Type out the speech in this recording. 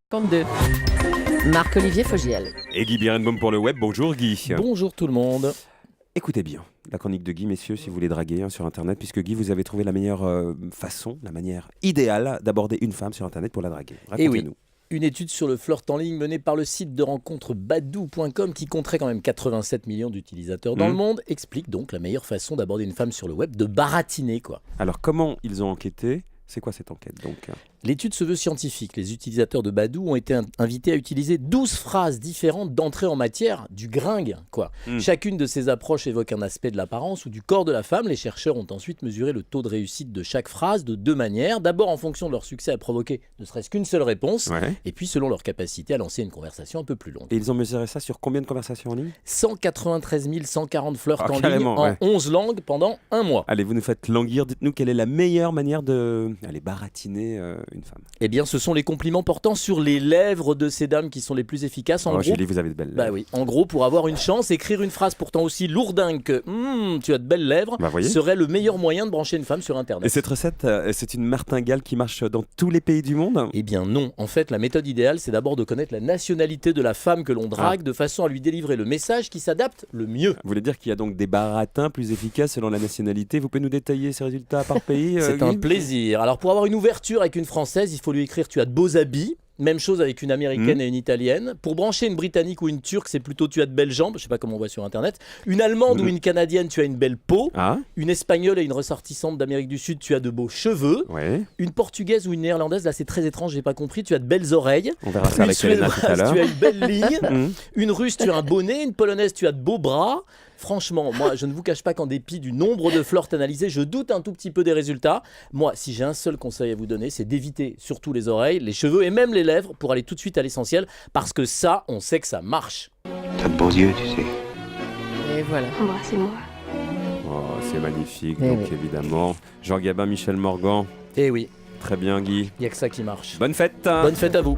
52. Marc-Olivier Fogiel. Et Guy Birenbaum pour le web. Bonjour Guy. Bonjour tout le monde. Écoutez bien la chronique de Guy, messieurs, si vous voulez draguer sur Internet, puisque Guy, vous avez trouvé la meilleure façon, la manière idéale d'aborder une femme sur Internet pour la draguer. Eh oui. Racontez-nous. Une étude sur le flirt en ligne menée par le site de rencontre badoo.com qui compterait quand même 87 millions d'utilisateurs dans le monde explique donc la meilleure façon d'aborder une femme sur le web, de baratiner quoi. Alors, comment ils ont enquêté ? C'est quoi cette enquête donc ? L'étude se veut scientifique. Les utilisateurs de Badoo ont été invités à utiliser 12 phrases différentes d'entrée en matière, du gringue, quoi. Chacune de ces approches évoque un aspect de l'apparence ou du corps de la femme. Les chercheurs ont ensuite mesuré le taux de réussite de chaque phrase de deux manières. D'abord en fonction de leur succès à provoquer ne serait-ce qu'une seule réponse, et puis selon leur capacité à lancer une conversation un peu plus longue. Et ils ont mesuré ça sur combien de conversations en ligne ? 193 140 flirts en ligne carrément, en 11 langues pendant un mois. Allez, vous nous faites languir. Dites-nous quelle est la meilleure manière de baratiner une femme. Eh bien, ce sont les compliments portant sur les lèvres de ces dames qui sont les plus efficaces. En gros, Julie, vous avez de belles lèvres. Bah oui. En gros, pour avoir une chance, écrire une phrase pourtant aussi lourdingue que tu as de belles lèvres serait le meilleur moyen de brancher une femme sur Internet. Et cette recette, c'est une martingale qui marche dans tous les pays du monde ? Eh bien non. En fait, la méthode idéale, c'est d'abord de connaître la nationalité de la femme que l'on drague de façon à lui délivrer le message qui s'adapte le mieux. Vous voulez dire qu'il y a donc des baratins plus efficaces selon la nationalité ? Vous pouvez nous détailler ces résultats par pays C'est un plaisir. Alors pour avoir une ouverture avec une Française, il faut lui écrire « tu as de beaux habits ». Même chose avec une américaine et une italienne. Pour brancher une britannique ou une turque, c'est plutôt tu as de belles jambes, je sais pas comment on voit sur internet. Une allemande ou une canadienne, tu as une belle peau. Une espagnole et une ressortissante d'Amérique du Sud, tu as de beaux cheveux. Une portugaise ou une néerlandaise, là c'est très étrange, j'ai pas compris, tu as de belles oreilles. On verra ça avec Elena tout à l'heure. Tu as une belle ligne. Une russe, tu as un bonnet. Une polonaise, tu as de beaux bras. Franchement, moi, je ne vous cache pas qu'en dépit du nombre de flirts analysés, je doute un tout petit peu des résultats. Moi, si j'ai un seul conseil à vous donner, c'est d'éviter surtout les oreilles, les cheveux et même les lèvres pour aller tout de suite à l'essentiel, parce que ça, on sait que ça marche. T'as de beaux yeux, tu sais. Et voilà. Embrassez-moi. Oh, c'est magnifique, donc évidemment. Jean Gabin, Michel Morgan. Eh oui, Très bien, Guy. il n'y a que ça qui marche. Bonne fête. Bonne fête à vous.